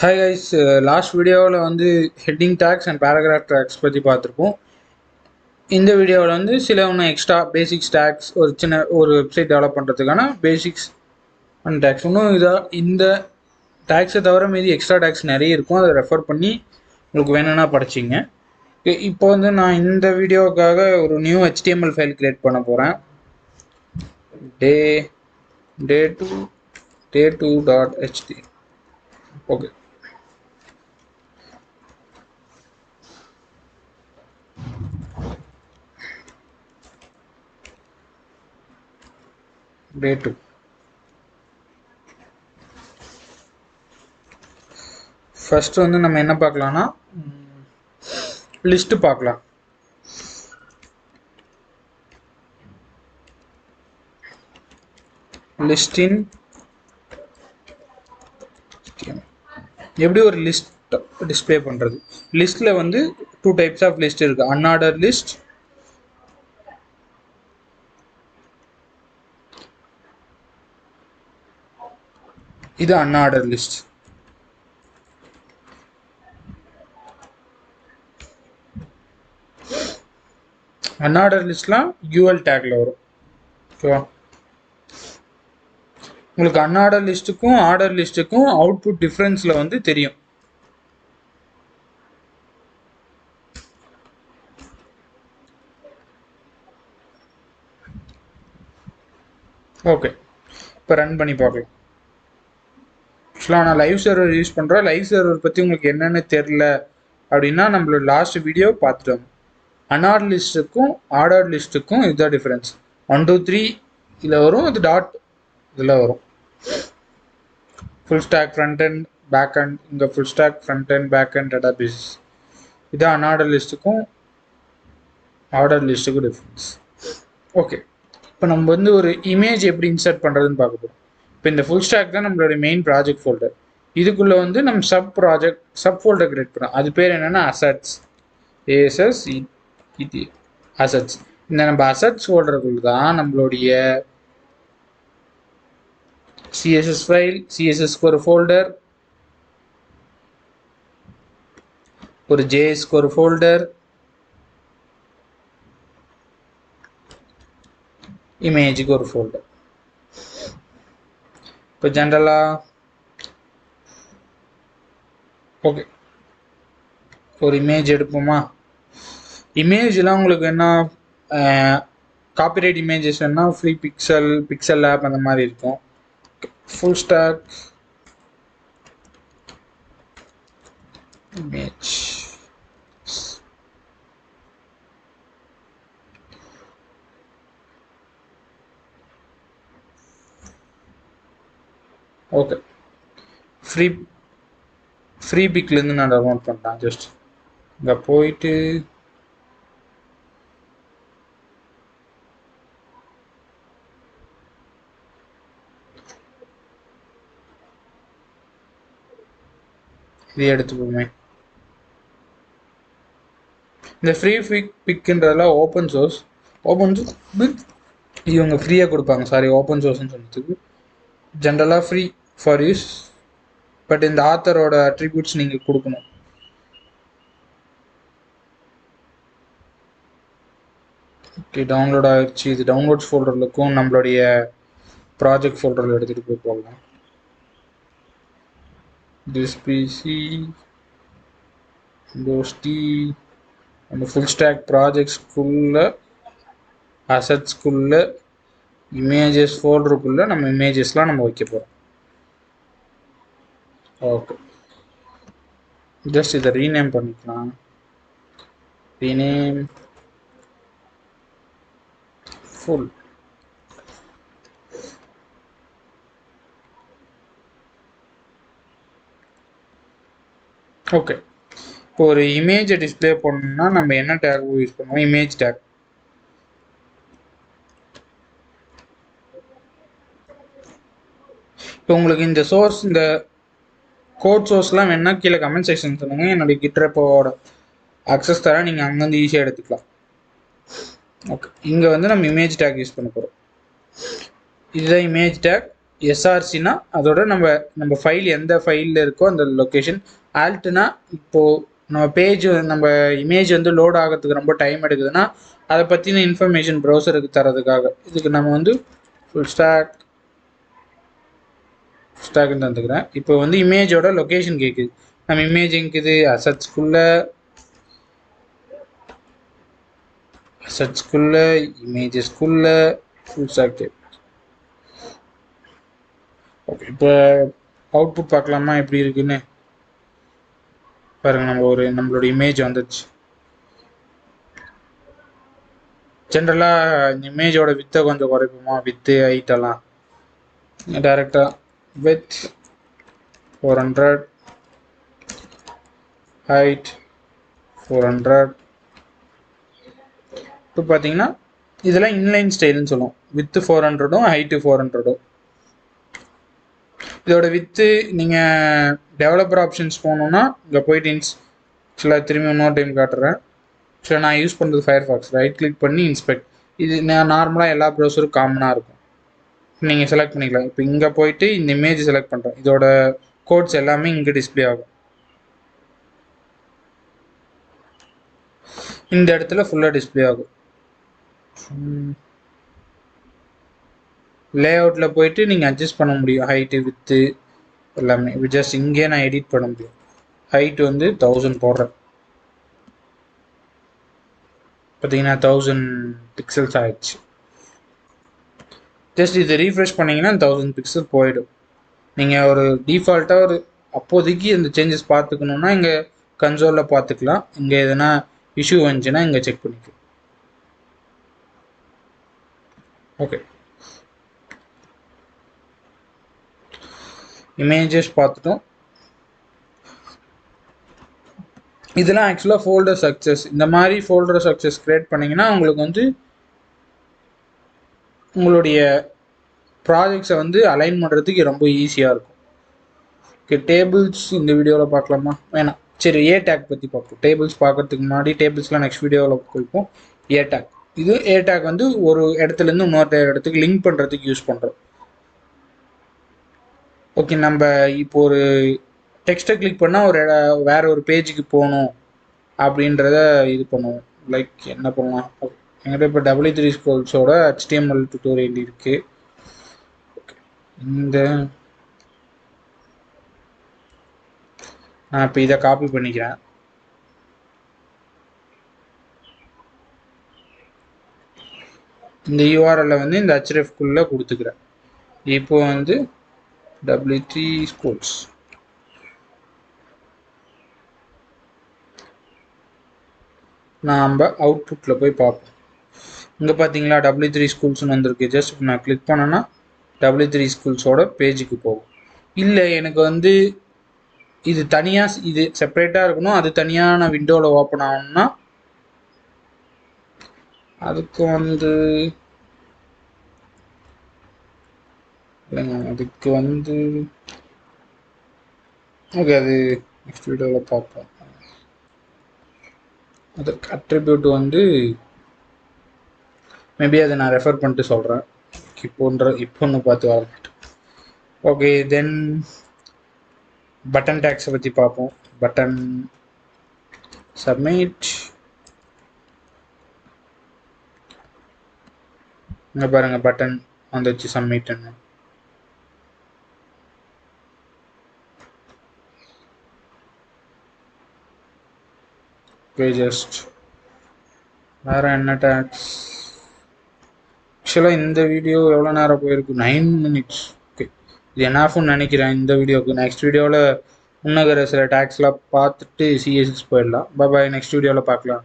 Hi guys, last வீடியோவில் வந்து heading tags and paragraph tags பற்றி பார்த்துருப்போம். இந்த வீடியோவில் வந்து சில ஒன்று எக்ஸ்ட்ரா பேசிக்ஸ் டேக்ஸ் ஒரு சின்ன ஒரு வெப்சைட் டெவலப் பண்ணுறதுக்கான பேசிக்ஸ் அண்ட் டேக்ஸ். இன்னும் இந்த டேக்ஸை தவிர மீதி எக்ஸ்ட்ரா டேக்ஸ் நிறைய இருக்கும். அதை ரெஃபர் பண்ணி உங்களுக்கு வேணும்னா படிச்சிங்க. இப்போ வந்து நான் இந்த வீடியோவுக்காக ஒரு நியூ HTML ஃபைல் கிரியேட் பண்ண போகிறேன். day2.html. Okay, day 2. ஃபர்ஸ்ட் வந்து நம்ம என்ன பார்க்கலாம்னா லிஸ்ட் பார்க்கலாம். லிஸ்டின் எப்படி ஒரு லிஸ்ட் டிஸ்பிளே பண்ணுறது. லிஸ்ட்டில் வந்து 2 டைப்ஸ் ஆஃப் லிஸ்ட் இருக்குது. அன்ஆர்டர் லிஸ்ட், இது அன்ஆர்டர் லிஸ்ட். அன்ஆர்டர் லிஸ்ட்லாம் யூஎல் டேக்ல வரும். ஓகேவா? உங்களுக்கு அன்ஆர்டர் லிஸ்ட்டுக்கும் ஆர்டர் லிஸ்ட்டுக்கும் அவுட்புட் டிஃப்ரென்ஸில் வந்து தெரியும். ஓகே, இப்போ ரன் பண்ணி பார்க்கலாம். ஆக்சுவலாக நான் லைவ் சர்வர் யூஸ் பண்ணுறேன். லைவ் சர்வர் பற்றி உங்களுக்கு என்னென்னு தெரில அப்படின்னா நம்மளோட லாஸ்ட் வீடியோ பார்த்துட்டோம். அன்ஆர்டர் லிஸ்ட்டுக்கும் ஆர்டர் லிஸ்ட்டுக்கும் இதுதான் டிஃப்ரென்ஸ். 1 2 3 இதில் வரும், இது டாட் இதில் வரும். Full stack front and back and, இங்கே full stack front and back and database. இதுதான் அன்ஆர்டர் லிஸ்ட்டுக்கும் ஆர்டர் லிஸ்ட்டுக்கும் டிஃப்ரென்ஸ். ஓகே, இப்போ நம்ம வந்து ஒரு இமேஜ் எப்படி இன்சர்ட் பண்ணுறதுன்னு பார்க்க போகிறோம். இப்போ இந்த ஃபுல் ஸ்டாக் தான் நம்மளுடைய மெயின் ப்ராஜெக்ட் ஃபோல்டர். இதுக்குள்ளே வந்து நம்ம சப் ஃபோல்டர் கிரியேட் பண்ணுறோம். அது பேர் என்னென்னா அசட்ஸ், ASSET அசட்ஸ். இந்த நம்ம அசட்ஸ் ஃபோல்டருக்குள்ள தான் நம்மளுடைய CSS ஃபைல், CSSக்கு ஒரு ஃபோல்டர், ஒரு JSக்கு ஒரு ஃபோல்டர், இமேஜுக்கு ஒரு ஃபோல்டர். இப்போ ஜென்ரலாக ஓகே, ஒரு இமேஜ் எடுப்போமா? இமேஜ்லாம் உங்களுக்கு என்ன காப்பிரைட் இமேஜஸ் என்ன ஃப்ரீ பிக்சல் ஆப் அந்த மாதிரி இருக்கும். Full stack image, okay, free பிக்லேருந்து நான் டவுன்லோட் பண்ணுறேன். ஜஸ்ட் இங்கே போயிட்டு இது எடுத்துப்போமே. இந்த ஃப்ரீ பிக்ன்றதெல்லாம் ஓப்பன் சோர்ஸ் இவங்க ஃப்ரீயாக கொடுப்பாங்க. சாரி, ஓப்பன் சோர்ஸ்ன்னு சொன்னதுக்கு. ஜென்ரலாக ஃப்ரீ ஃபார் யூஸ், பட் இந்த ஆத்தரோட அட்ரிபியூட்ஸ் நீங்கள் கொடுக்கணும். ஓகே, டவுன்லோட் ஆகிடுச்சு. இது டவுன்லோட்ஸ் ஃபோல்டரில் இருக்கும். நம்மளுடைய ப்ராஜெக்ட் ஃபோல்டரில் எடுத்துகிட்டு போய் போடலாம். this PC, Windows T, அந்த ஃபுல் ஸ்டாக் ப்ராஜெக்ட்ஸ்குள்ள அசட்ஸ்குள்ள இமேஜஸ் ஃபோல்டருக்குள்ள நம்ம இமேஜஸ்லாம் நம்ம வைக்க போகிறோம். ஓகே, ஜஸ்ட் இதை ரீநேம் பண்ணிக்கலாம். Rename full. ஓகே, இப்போ ஒரு இமேஜை டிஸ்பிளே பண்ணணும்னா நம்ம என்ன டேக் யூஸ் பண்ணுவோம்? Image take. இப்போ உங்களுக்கு இந்த சோர்ஸ், இந்த கோட் சோர்ஸ்லாம் வேணா கீழே கமெண்ட் செக்ஷன் சொல்லுங்க. என்னுடைய கிட்ரப்போட அக்சஸ் தர நீங்கள் அங்கேருந்து ஈஸியாக எடுத்துக்கலாம். ஓகே, இங்கே வந்து நம்ம இமேஜ் டேக் யூஸ் பண்ண போகிறோம். இதுதான் இமேஜ் டேக். எஸ்ஆர்சினா அதோட நம்ம நம்ம ஃபைல் எந்த ஃபைலில் இருக்கோ அந்த லொக்கேஷன். ஆல்ட்னா இப்போது நம்ம பேஜ் நம்ம இமேஜ் வந்து லோட் ஆகிறதுக்கு ரொம்ப டைம் எடுக்குதுன்னா அதை பற்றின இன்ஃபர்மேஷன் ப்ரௌசருக்கு தரதுக்காக. இதுக்கு நம்ம வந்து ஃபுல் ஸ்டாக்னு தந்துக்கிறேன். இப்போ வந்து இமேஜோட லொக்கேஷன் கேட்குது. நம்ம இமேஜ் எங்குது அசட்ஸ்குள்ள இமேஜஸ்குள்ள ஃபுல் ஸ்டாக். ஓகே, இப்போ அவுட்புட் பார்க்கலாமா எப்படி இருக்குன்னு பாருங்க. நம்மளோட இமேஜ் வந்துச்சு. ஜென்ரலாக இந்த இமேஜோட வித்தை கொஞ்சம் குறைப்போமா, வித்து ஹைட்டெல்லாம். டேரெக்டாக வித் 400, ஹைட் 400. இப்போ பார்த்தீங்கன்னா இதெல்லாம் இன்லைன் ஸ்டைல்னு சொல்லுவோம். With 400ம் height 400ம். இதோட வித்து நீங்கள் டெவலப்பர் ஆப்ஷன்ஸ் போகணுன்னா இங்கே போயிட்டு ஆக்சுவலாக திரும்பி இன்னொரு டைம் காட்டுறேன். ஆக்சுவலாக நான் யூஸ் பண்ணுறது ஃபயர்ஃபாக்ஸ். ரைட் கிளிக் பண்ணி இன்ஸ்பெக்ட். இது நார்மலாக எல்லா ப்ரௌசரும் காமனாக இருக்கும். நீங்கள் செலக்ட் பண்ணிக்கலாம். இப்போ இங்கே போயிட்டு இந்த இமேஜ் செலக்ட் பண்ணுறேன். இதோட கோட்ஸ் எல்லாமே இங்கே டிஸ்பிளே ஆகும். இந்த இடத்துல ஃபுல்லாக டிஸ்பிளே ஆகும். லே அவுட்டில் போயிட்டு நீங்கள் அட்ஜஸ்ட் பண்ண முடியும். ஹைட்டு வித்து எல்லாமே ஜஸ்ட் இங்கே நான் எடிட் பண்ண முடியும். ஹைட் வந்து 1000 போடுறேன். பார்த்தீங்கன்னா 1000 பிக்சல்ஸ் ஆயிடுச்சு. ஜஸ்ட் இதை ரீஃப்ரெஷ் பண்ணிங்கன்னா 1000 பிக்சல் போயிடும். நீங்கள் ஒரு டிஃபால்ட்டாக ஒரு அப்போதைக்கு இந்த சேஞ்சஸ் பார்த்துக்கணுன்னா இங்கே கன்சோலில் பார்த்துக்கலாம். இங்கே எதனா இஷ்யூ வந்துச்சுன்னா இங்கே செக் பண்ணிக்கலாம். ஓகே, இமேஜஸ் பார்த்துட்டோம். இதெல்லாம் ஆக்சுவலாக ஃபோல்டர் ஸ்ட்ரக்சர்ஸ். இந்த மாதிரி ஃபோல்டர் ஸ்ட்ரக்சர்ஸ் க்ரியேட் பண்ணிங்கன்னா உங்களுக்கு வந்து உங்களுடைய ப்ராஜெக்ட்ஸை வந்து அலைன் பண்ணுறதுக்கு ரொம்ப ஈஸியாக இருக்கும். ஓகே, டேபிள்ஸ் இந்த வீடியோவில் பார்க்கலாமா? வேணாம், சரி ஏ டேக் பற்றி பார்ப்போம். டேபிள்ஸ் பார்க்கறதுக்கு முன்னாடி டேபிள்ஸ்லாம் நெக்ஸ்ட் வீடியோவில் போய்ப்போம். ஏ டேக், இது ஏ டேக் வந்து ஒரு இடத்துலேருந்து இன்னொரு இடத்துக்கு லிங்க் பண்ணுறதுக்கு யூஸ் பண்ணுறோம். ஓகே, நம்ம இப்போ ஒரு டெக்ஸ்ட்டை கிளிக் பண்ணால் வேற ஒரு பேஜுக்கு போகணும் அப்படின்றத இது பண்ணுவோம். லைக் என்ன பண்ணலாம், என்கிட்ட இப்போ W3 Schools HTML டியூட்டோரியல் இருக்குது. நான் இப்போ இதை காப்பி பண்ணிக்கிறேன். இந்த URL வந்து இந்த hrefக்குள்ளே கொடுத்துக்கிறேன். இப்போ வந்து W3 Schools நாம் அவுட்புட்டில் போய் பார்ப்போம். இங்கே பார்த்தீங்களா W3 Schools வந்திருக்கு. ஜஸ்ட் நான் கிளிக் பண்ணேன்னா W3 Schools பேஜுக்கு போகும். இல்லை எனக்கு வந்து இது தனியாக இது செப்பரேட்டாக இருக்கணும், அது தனியாக நான் விண்டோவில் ஓப்பன் ஆகணும்னா அதுக்கு வந்து இல்லைங்க, அதுக்கு வந்து ஓகே, அது நெக்ஸ்ட் வீடியோவில் பார்ப்போம். அதுக்கு அட்ரிபியூட் வந்து மேபி அதை நான் ரெஃபர் பண்ணிட்டு சொல்கிறேன். இப்போன்னு பார்த்து வர மாட்டேன். ஓகே, தென் பட்டன் டேக்ஸை பற்றி பார்ப்போம். Button submit. இங்கே பாருங்கள், பட்டன் வந்துச்சு சப்மிட்னு. ஜஸ்ட் வேறு என்ன டேக்ஸ்? ஆக்சுவலாக இந்த வீடியோ எவ்வளோ நேரம் போயிருக்கு? 9 minutes. ஓகே, இது என்னாஃப்னு நினைக்கிறேன் இந்த வீடியோவுக்கு. நெக்ஸ்ட் வீடியோவில் இன்னும் சில டேக்ஸ்லாம் பார்த்துட்டு CSS போயிடலாம். பாய், நெக்ஸ்ட் வீடியோவில் பார்க்கலாம்.